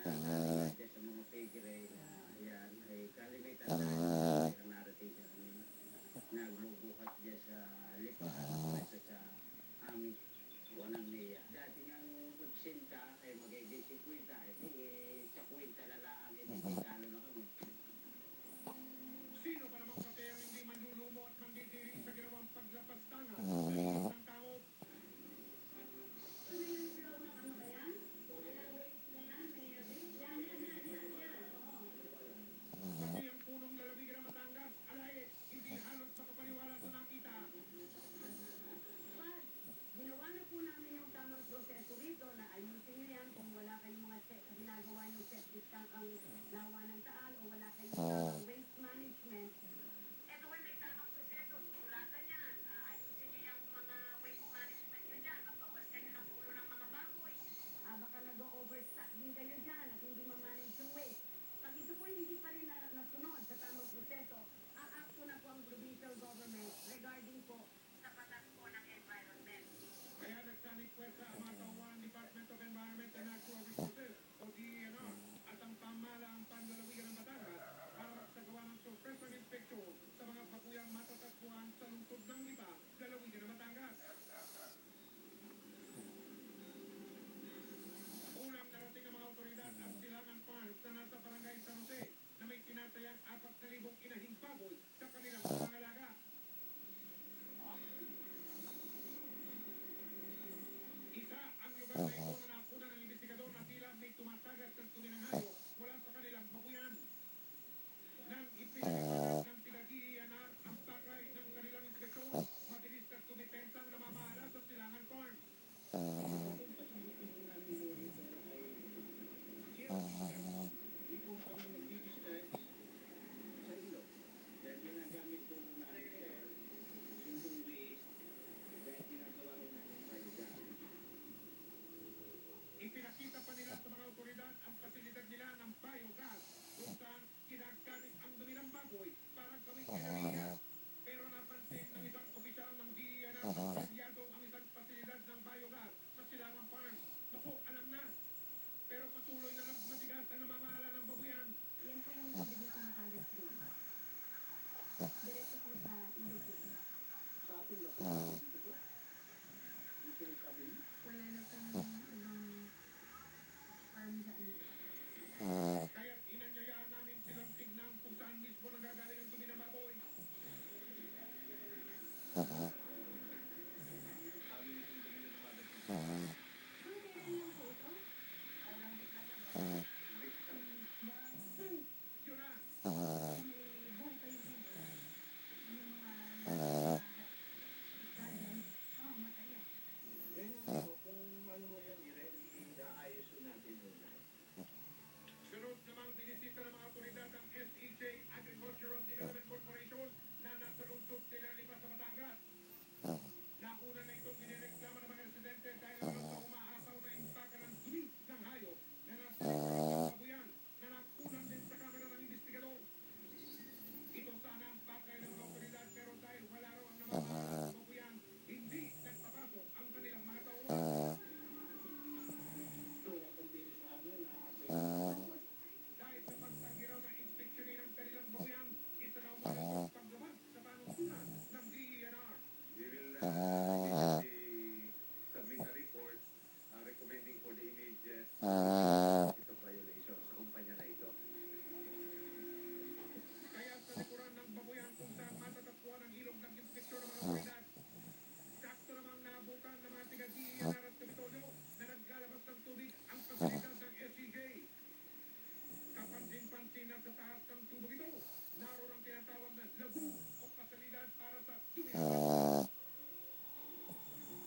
dyan sa mga piggery na yan ay kalimitan na narating nagbubuhat dyan sa lipa kaysa sa aming wanang niya. Dati ngang magsinta ay magiging 50 ay sa kwenta na lang talo na kami. Sino pa namang katayang hindi manlulumo at mandidiri sa ginawang paglapastangan ng tao? Pati ang punong lalawigan ng Batangas, alay, hindi halos makapaniwala sa nakita. Ginawa na po namin yung tamang proseso rito na ayusin nyo yan kung wala kayong mga ginagawa yung septic tank ang lawa ng Taal o wala kayong tamang waste management. Ito ay may tamang proseso. Sulatan yan. Ayusin nyo yung mga waste management nyo dyan. Magbawas kayo ng ulo ng mga baboy. Baka nag-overstock din kayo dyan at hindi ma-manage yung waste. Pag ito po hindi pa rin nasunod sa tamang proseso, aakto na po ang provincial government regarding po sa batas po ng environment. Kaya nagsanig pwesta ang mga tauhan ng Department of Environment and Natural Resources o DENR at ang pamahalaang panlalawigan ng Batangas para magsagawa ng sorpresang inspeksyon sa mga bakuyang matatagpuan sa lungsod ng Lipa, lalawigan ng Batangas. Unang narating ng mga otoridad ang Silangan Farms na nasa Barangay San Jose na may tinatayang 4,000 inahing baboy sa kanilang pangangalaga. Isa ang lugar na ito na nakuna ng investigador na tila may tumatagas ng tumi ng hayop mula sa kanilang babuyan. Nang ipinaliwanag ng tiga-DENR ang pakay ng kanilang inspeksyon, mabilis na tumitensang namamahala sa Silangan Farm. Dahil ginagamit po namin sundong waste, dahil ginagawa rin namin paligan. Ipinakita pa nila sa mga otoridad ang pasilidad nila ng biogas kung saan ginagamit ang dumi ng baboy para gawing enerhiya. Pero napansin ng isang opisyal ng DENR na palyado ang isang pasilidad ng biogas sa Silangan Farm. Naku, alam na. Pero patuloy na matigas ang namamahala ng babuyan. Yan po yung tubig na tumatagas doon. Diretso po sa ilog yun. Sa ating lahat, Wala na pong ibang farm dyan. Kaya't inanyayaan namin silang tignan kung saan mismo nanggagaling ang dumi ng baboy. Yun na. May buhay pa yung dito. Yung mga gardens, matay yan. kung ano mo yan, inaayos natin yun. Sunod namang binisita ng mga otoridad ang SEJ Agricultural Development Corporation na nasa lungsod nila Lipa sa Batangas. Nauna na itong inireklama ng mga residente dahil naman sa umaapaw na impaka ng dumi ng hayop na nasa likuran ng babuyan na nakunan din sa kamera ng investigador. Ito sana ang pakay ng mga otoridad pero dahil wala raw ang namamahala sa babuyan, hindi nagpapasok ang kanilang mga tauhan. So, ang bilis namin na Dahil sa pagtanggi raw na inspeksyonin ang kanilang babuyan, isa na umano ang paglabag sa panuntunan ng DENR. We will immediately submit a report recommending for the immediate ito violation sa kumpanya na ito. Kaya sa likuran ng babuyan kung saan matatagpuan ang ilog ng inspeksyon ng mga otoridad, sakto namang naabutan ng mga tiga-DENR at Kapitolyo na naglalabas ng tubig ang pasilidad ng SCJ. Kapansin-pansin na sa taas ng tubig ito, naroon ang tinatawag na lagoon o pasilidad para sa tubig ng baboy.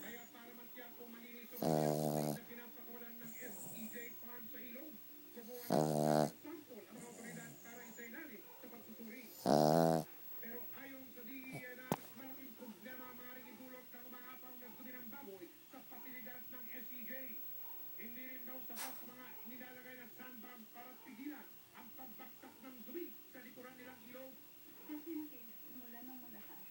Kaya para matiyak kung malinis o matiyak tubig na pinapakawalan ng SEJ Farm sa ilog, kubuhan ng sample ang mga otoridad para isainalim sa pagsusuri. Pero ayon sa DENR, malaking problema ang maaaring idulot ng umaapaw na dumi ng baboy sa pasilidad ng SEJ. Hindi rin daw sapat sa mga nilalagay na sandbag para pigilan ang pagbaktak ng dumi sa likuran nilang ilog. Kasi simula nung malakas,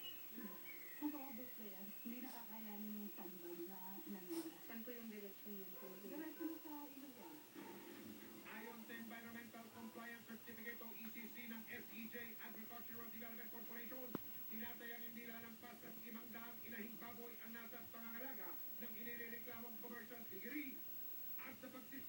mag-aabot ba yan? Hindi nakakayanin yung sandbag na namila. Saan po yung direksyon yung tubig? Diretso sa ilog yan. Ayon sa sa pagsisiyasat